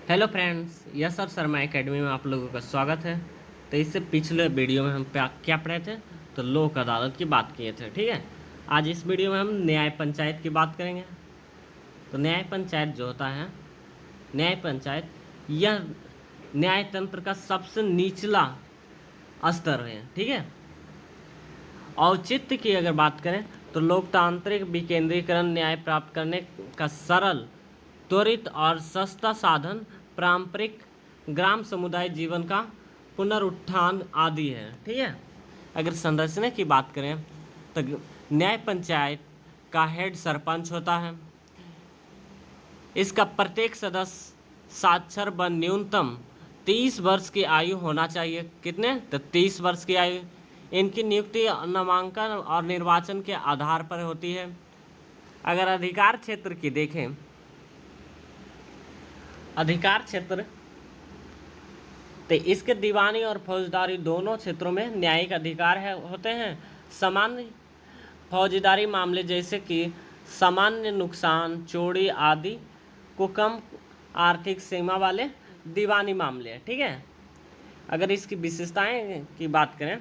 Hello friends, yes sir Sharma academy में आप लोगों का स्वागत है। तो इससे पिछले वीडियो में हम क्या पढ़े थे, तो लोक अदालत की बात किए थे। ठीक है, आज इस वीडियो में हम न्याय पंचायत की बात करेंगे। तो न्याय पंचायत जो होता है, न्याय पंचायत यह न्याय तंत्र का सबसे निचला स्तर है। ठीक है, औचित्य की अगर बात करें तो लोकतांत्रिक विकेंद्रीकरण न्याय प्राप्त करने का सरल, त्वरित और सस्ता साधन पारंपरिक ग्राम समुदाय जीवन का पुनरुत्थान आदि है। ठीक है, अगर संरचना की बात करें तो न्याय पंचायत का हेड सरपंच होता है। इसका प्रत्येक सदस्य साक्षर व न्यूनतम 30 वर्ष की आयु होना चाहिए। कितने? तो 30 वर्ष की आयु। इनकी नियुक्ति नामांकन और निर्वाचन के आधार पर होती है। अगर अधिकार क्षेत्र की देखें, अधिकार क्षेत्र तो इसके दीवानी और फौजदारी दोनों क्षेत्रों में न्यायिक अधिकार होते हैं। सामान्य फौजदारी मामले जैसे कि सामान्य नुकसान, चोरी आदि को कम आर्थिक सीमा वाले दीवानी मामले हैं। ठीक है, अगर इसकी विशेषताएं की बात करें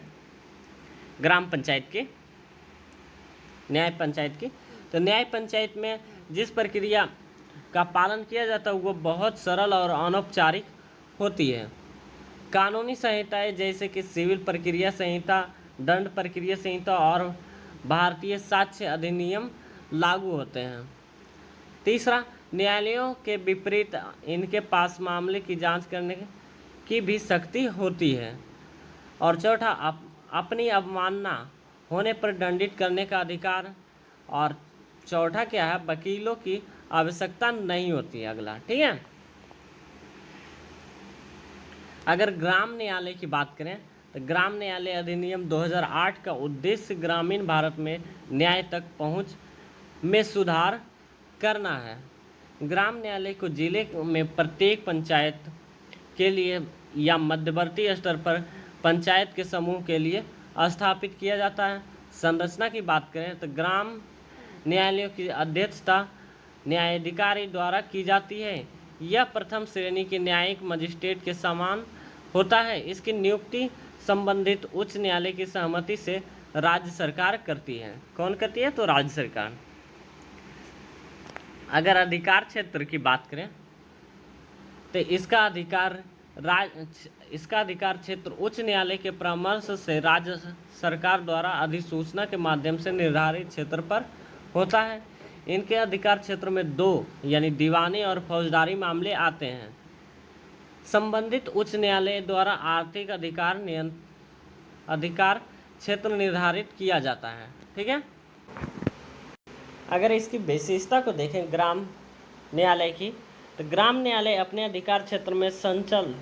ग्राम पंचायत की, न्याय पंचायत की, तो न्याय पंचायत में जिस प्रक्रिया का पालन किया जाता है वो बहुत सरल और अनौपचारिक होती है। कानूनी संहिताएं जैसे कि सिविल प्रक्रिया संहिता, दंड प्रक्रिया संहिता और भारतीय साक्ष्य अधिनियम लागू होते हैं। तीसरा, न्यायालयों के विपरीत इनके पास मामले की जांच करने की भी शक्ति होती है। और चौथा, अपनी अवमानना होने पर दंडित करने का अधिकार। और चौथा क्या है, वकीलों की आवश्यकता नहीं होती है। अगला, ठीक है, अगर ग्राम न्यायालय की बात करें तो ग्राम न्यायालय अधिनियम 2008 का उद्देश्य ग्रामीण भारत में न्याय तक पहुंच में सुधार करना है। ग्राम न्यायालय को जिले में प्रत्येक पंचायत के लिए या मध्यवर्ती स्तर पर पंचायत के समूह के लिए स्थापित किया जाता है। संरचना की बात करें तो ग्राम न्यायालयों की अध्यक्षता न्यायाधिकारी द्वारा की जाती है। यह प्रथम श्रेणी के न्यायिक मजिस्ट्रेट के समान होता है। इसकी नियुक्ति संबंधित उच्च न्यायालय की सहमति से राज्य सरकार करती है। कौन करती है? तो राज्य सरकार। अगर अधिकार क्षेत्र की बात करें तो इसका अधिकार क्षेत्र उच्च न्यायालय के परामर्श से राज्य सरकार द्वारा अधिसूचना के माध्यम से निर्धारित क्षेत्र पर होता है। इनके अधिकार क्षेत्र में दो यानी दीवानी और फौजदारी मामले आते हैं। संबंधित उच्च न्यायालय द्वारा आर्थिक अधिकार क्षेत्र निर्धारित किया जाता है। ठीक है, अगर इसकी विशेषता को देखें ग्राम न्यायालय की, तो ग्राम न्यायालय अपने अधिकार क्षेत्र में संचल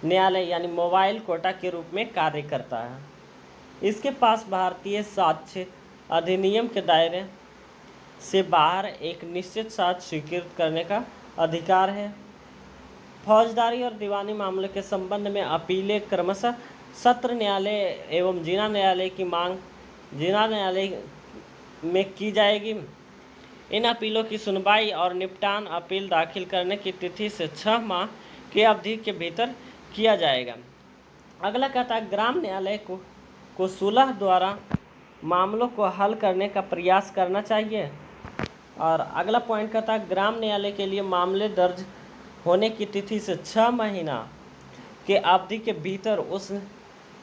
न्यायालय यानी मोबाइल कोटा के रूप में कार्य करता है। इसके पास भारतीय साक्ष्य अधिनियम के दायरे से बाहर एक निश्चित साक्ष्य स्वीकृत करने का अधिकार है। फौजदारी और दीवानी मामले के संबंध में अपीलें क्रमशः सत्र न्यायालय एवं जिला न्यायालय की मांग जिला न्यायालय में की जाएगी। इन अपीलों की सुनवाई और निपटान अपील दाखिल करने की तिथि से 6 माह की अवधि के भीतर किया जाएगा। अगला कहता है ग्राम न्यायालय को सुलह द्वारा मामलों को हल करने का प्रयास करना चाहिए। और अगला पॉइंट कहता है ग्राम न्यायालय के लिए मामले दर्ज होने की तिथि से 6 महीना के अवधि के भीतर उस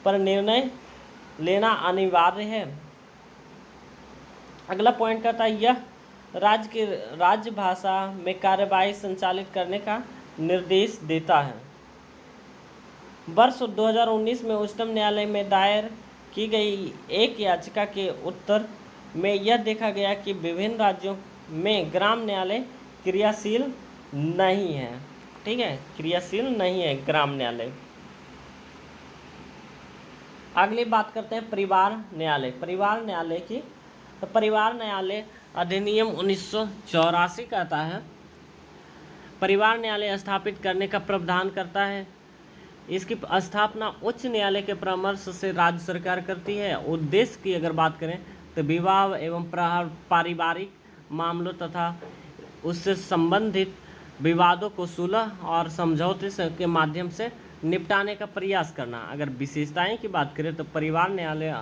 पर निर्णय लेना अनिवार्य है। अगला पॉइंट कहता है यह राज्य भाषा में कार्यवाही संचालित करने का निर्देश देता है। वर्ष 2019 में उच्चतम न्यायालय में दायर की गई एक याचिका के उत्तर में यह देखा गया कि विभिन्न राज्यों में ग्राम न्यायालय क्रियाशील नहीं है। ठीक है, क्रियाशील नहीं है ग्राम न्यायालय। अगली बात करते हैं परिवार न्यायालय। परिवार न्यायालय की, तो परिवार न्यायालय अधिनियम 1984 कहता है परिवार न्यायालय स्थापित करने का प्रावधान करता है। इसकी स्थापना उच्च न्यायालय के परामर्श से राज्य सरकार करती है। उद्देश्य की अगर बात करें तो विवाह एवं पारिवारिक मामलों तथा उससे संबंधित विवादों को सुलह और समझौते के माध्यम से निपटाने का प्रयास करना। अगर विशेषताएं की बात करें तो परिवार न्यायालय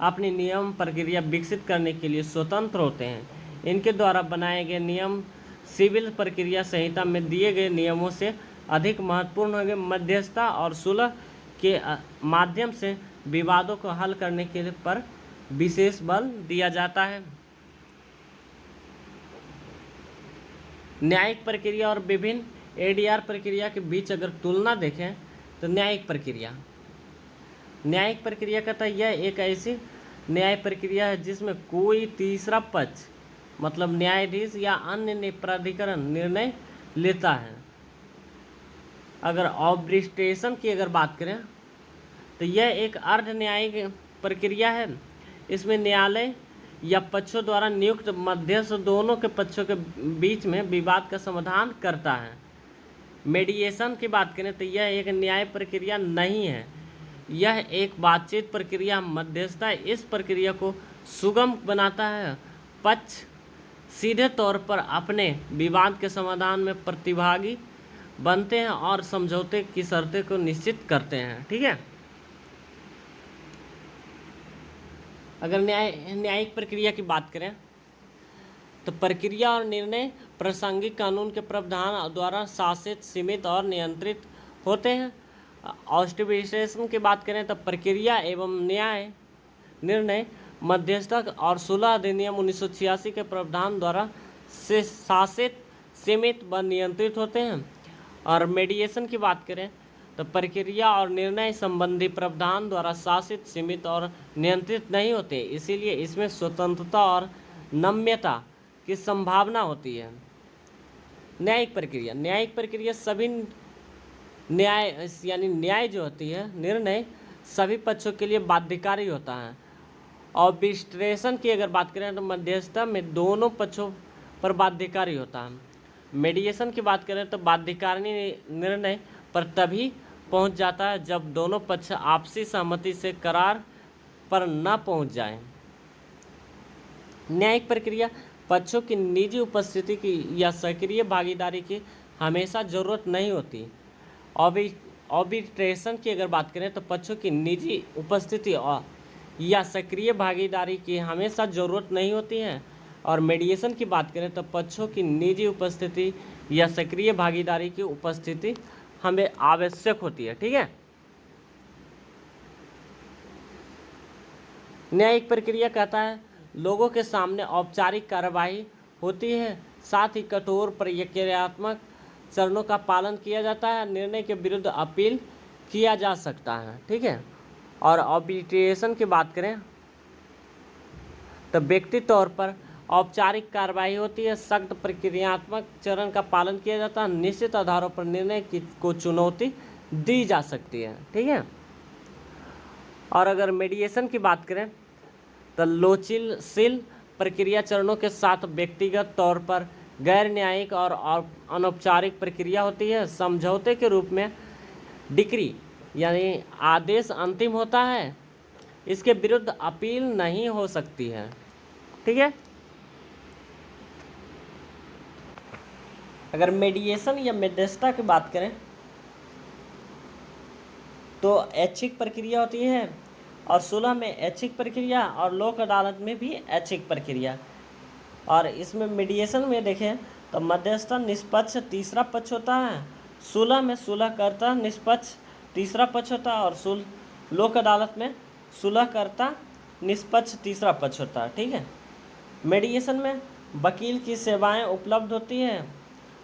अपनी नियम प्रक्रिया विकसित करने के लिए स्वतंत्र होते हैं। इनके द्वारा बनाए गए नियम सिविल प्रक्रिया संहिता में दिए गए नियमों से अधिक महत्वपूर्ण होंगे। मध्यस्थता और सुलह के माध्यम से विवादों को हल करने के पर विशेष बल दिया जाता है। न्यायिक प्रक्रिया और विभिन्न एडीआर प्रक्रिया के बीच अगर तुलना देखें तो न्यायिक प्रक्रिया कहता है यह एक ऐसी न्याय प्रक्रिया है जिसमें कोई तीसरा पक्ष मतलब न्यायाधीश या अन्य प्राधिकरण निर्णय लेता है। अगर आर्बिट्रेशन की अगर बात करें तो यह एक अर्ध न्यायिक प्रक्रिया है। इसमें न्यायालय या पक्षों द्वारा नियुक्त मध्यस्थ दोनों के पक्षों के बीच में विवाद का समाधान करता है। मीडिएशन की बात करें तो यह एक न्याय प्रक्रिया नहीं है, यह एक बातचीत प्रक्रिया मध्यस्थता इस प्रक्रिया को सुगम बनाता है। पक्ष सीधे तौर पर अपने विवाद के समाधान में प्रतिभागी बनते हैं और समझौते की शर्तें को निश्चित करते हैं। ठीक है। अगर न्यायिक प्रक्रिया की बात करें तो प्रक्रिया और निर्णय प्रासंगिक कानून के प्रावधान द्वारा शासित, सीमित और नियंत्रित होते हैं। आर्बिट्रेशन की बात करें तो प्रक्रिया एवं न्याय निर्णय मध्यस्थता और सुलह अधिनियम 1986 के प्रावधान द्वारा से शासित, सीमित व नियंत्रित होते हैं। और मीडिएशन की बात करें तो प्रक्रिया और निर्णय संबंधी प्रावधान द्वारा शासित, सीमित और नियंत्रित नहीं होते, इसीलिए इसमें स्वतंत्रता और नम्यता की संभावना होती है। न्यायिक प्रक्रिया सभी न्याय जो होती है निर्णय सभी पक्षों के लिए बाध्यकारी होता है। आर्बिट्रेशन की अगर बात करें तो मध्यस्थता में दोनों पक्षों पर बाध्यकारी होता है। मीडिएशन की बात करें तो बाध्यकारी निर्णय पर तभी पहुंच जाता है जब दोनों पक्ष आपसी सहमति से करार पर न पहुंच जाएं। न्यायिक प्रक्रिया पक्षों की निजी उपस्थिति की या सक्रिय भागीदारी की हमेशा जरूरत नहीं होती। आर्बिट्रेशन की अगर बात करें तो पक्षों की निजी उपस्थिति या सक्रिय भागीदारी की हमेशा जरूरत नहीं होती है। और मीडिएशन की बात करें तो पक्षों की निजी उपस्थिति या सक्रिय भागीदारी की उपस्थिति हमें आवश्यक होती है। ठीक है। न्यायिक प्रक्रिया कहता है लोगों के सामने औपचारिक कार्यवाही होती है, साथ ही कठोर प्रक्रियात्मक चरणों का पालन किया जाता है। निर्णय के विरुद्ध अपील किया जा सकता है। ठीक है। और आर्बिट्रेशन की बात करें तो व्यक्तिगत तौर पर औपचारिक कार्रवाई होती है, सख्त प्रक्रियात्मक चरण का पालन किया जाता है, निश्चित आधारों पर निर्णय को चुनौती दी जा सकती है। ठीक है। और अगर मीडिएशन की बात करें तो लोचशील प्रक्रिया चरणों के साथ व्यक्तिगत तौर पर गैर न्यायिक और अनौपचारिक प्रक्रिया होती है। समझौते के रूप में डिक्री यानी आदेश अंतिम होता है, इसके विरुद्ध अपील नहीं हो सकती है। ठीक है। अगर मीडिएशन या मध्यस्थता की बात करें तो ऐच्छिक प्रक्रिया होती है और सुलह में ऐच्छिक प्रक्रिया और लोक अदालत में भी ऐच्छिक प्रक्रिया। और इसमें मीडिएशन में देखें तो मध्यस्थता निष्पक्ष तीसरा पक्ष होता है, सुलह में सुलहकर्ता निष्पक्ष तीसरा पक्ष होता है और लोक अदालत में सुलहकर्ता निष्पक्ष तीसरा पक्ष होता है। ठीक है। मीडिएशन में वकील की सेवाएं उपलब्ध होती हैं,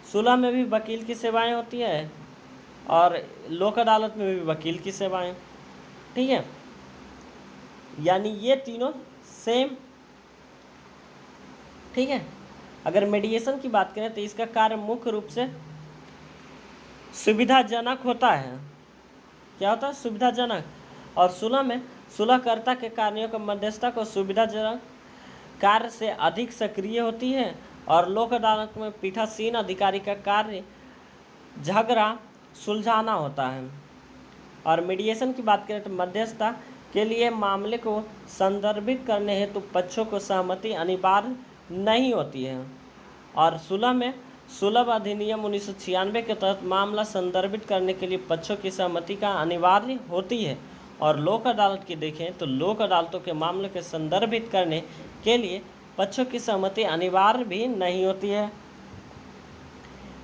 सुलह में भी वकील की सेवाएं होती है और लोक अदालत में भी वकील की सेवाएं। ठीक है। यानी ये तीनों सेम। ठीक है। अगर मीडिएशन की बात करें तो इसका कार्य मुख्य रूप से सुविधाजनक होता है। क्या होता है? सुविधाजनक। और सुलह में सुलहकर्ता के कार्यों का मध्यस्थता को सुविधाजनक कार्य से अधिक सक्रिय होती है और लोक अदालत में पीठासीन अधिकारी का कार्य झगड़ा सुलझाना होता है। और मीडिएशन की बात करें तो मध्यस्थता के लिए मामले को संदर्भित करने हेतु पक्षों को सहमति अनिवार्य नहीं होती है। और सुलह में सुलभ अधिनियम 1996 के तहत मामला संदर्भित करने के लिए पक्षों की सहमति का अनिवार्य होती है। और लोक अदालत की देखें तो लोक अदालतों के मामलों के संदर्भित करने के लिए पक्षों की सहमति अनिवार्य भी नहीं होती है।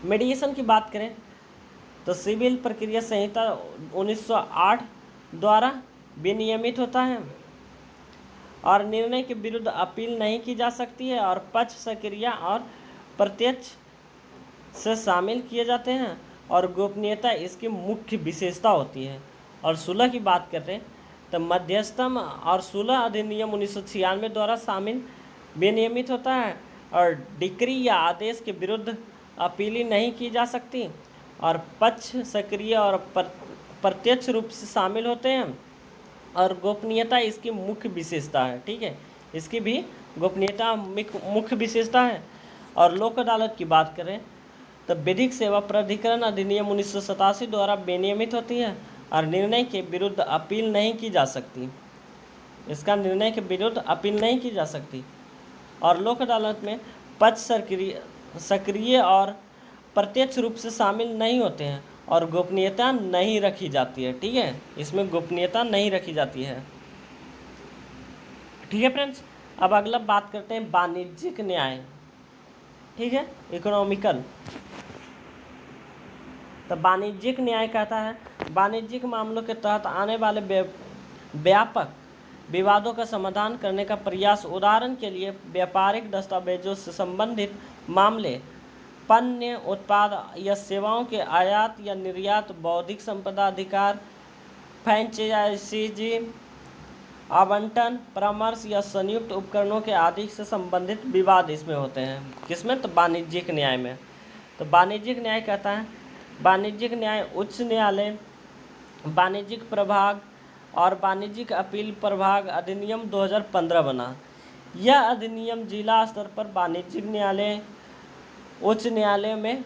मीडिएशन की बात करें तो सिविल प्रक्रिया संहिता 1908 द्वारा विनियमित होता है और निर्णय के विरुद्ध अपील नहीं की जा सकती है और पक्ष सक्रिय और प्रत्यक्ष से शामिल किए जाते हैं और गोपनीयता इसकी मुख्य विशेषता होती है। और सुलह की बात करते हैं तो मध्यस्थम और सुलह अधिनियम 1996 द्वारा शामिल विनियमित होता है और डिक्री या आदेश के विरुद्ध अपील नहीं की जा सकती और पक्ष सक्रिय और प्रत्यक्ष रूप से शामिल होते हैं और गोपनीयता इसकी मुख्य विशेषता है। ठीक है, इसकी भी गोपनीयता मुख्य विशेषता है। और लोक अदालत की बात करें तो विधिक सेवा प्राधिकरण अधिनियम 1987 द्वारा विनियमित होती है और निर्णय के विरुद्ध अपील नहीं की जा सकती। इसका निर्णय के विरुद्ध अपील नहीं की जा सकती और लोक अदालत में पक्ष सक्रिय और प्रत्यक्ष रूप से शामिल नहीं होते हैं और गोपनीयता नहीं रखी जाती है। ठीक है, इसमें गोपनीयता नहीं रखी जाती है। ठीक है फ्रेंड्स, अब अगला बात करते हैं वाणिज्यिक न्याय। ठीक है, इकोनॉमिकल। तो वाणिज्यिक न्याय कहता है वाणिज्यिक मामलों के तहत आने वाले व्यापक विवादों का समाधान करने का प्रयास। उदाहरण के लिए व्यापारिक दस्तावेजों से संबंधित मामले, पण्य उत्पाद या सेवाओं के आयात या निर्यात, बौद्धिक संपदा अधिकार, फ्रेंचाइजी आवंटन, परामर्श या संयुक्त उपकरणों के आदि से संबंधित विवाद इसमें होते हैं। किसमें? तो वाणिज्यिक न्याय में। तो वाणिज्यिक न्याय कहता है वाणिज्यिक न्याय उच्च न्यायालय, वाणिज्यिक प्रभाग और वाणिज्यिक अपील प्रभाग अधिनियम 2015 बना। यह अधिनियम जिला स्तर पर वाणिज्यिक न्यायालय, उच्च न्यायालय में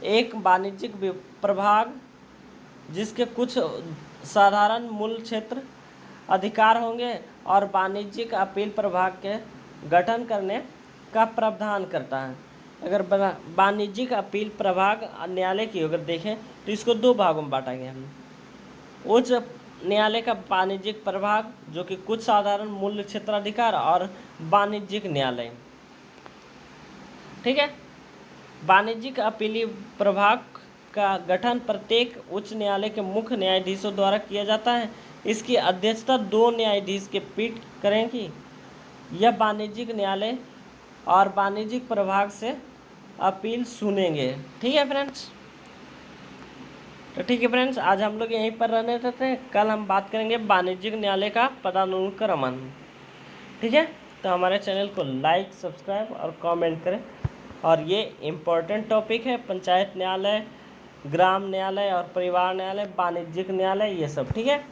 एक वाणिज्यिक प्रभाग जिसके कुछ साधारण मूल क्षेत्र अधिकार होंगे और वाणिज्यिक अपील प्रभाग के गठन करने का प्रावधान करता है। अगर वाणिज्यिक अपील प्रभाग न्यायालय की अगर देखें तो इसको दो भागों में बांटा गया है। उच्च न्यायालय का वाणिज्यिक प्रभाग जो कि कुछ साधारण मूल्य क्षेत्राधिकार और वाणिज्यिक न्यायालय। ठीक है, वाणिज्यिक अपीली प्रभाग का गठन प्रत्येक उच्च न्यायालय के मुख्य न्यायाधीशों द्वारा किया जाता है। इसकी अध्यक्षता 2 न्यायाधीश के पीठ करेंगी। यह वाणिज्यिक न्यायालय और वाणिज्यिक प्रभाग से अपील सुनेंगे। ठीक है फ्रेंड्स, तो ठीक है फ्रेंड्स, आज हम लोग यहीं पर रहने देते हैं। कल हम बात करेंगे वाणिज्यिक न्यायालय का पदानुक्रमण। ठीक है, तो हमारे चैनल को लाइक, सब्सक्राइब और कमेंट करें। और ये इम्पोर्टेंट टॉपिक है, पंचायत न्यायालय, ग्राम न्यायालय और परिवार न्यायालय, वाणिज्यिक न्यायालय, ये सब। ठीक है।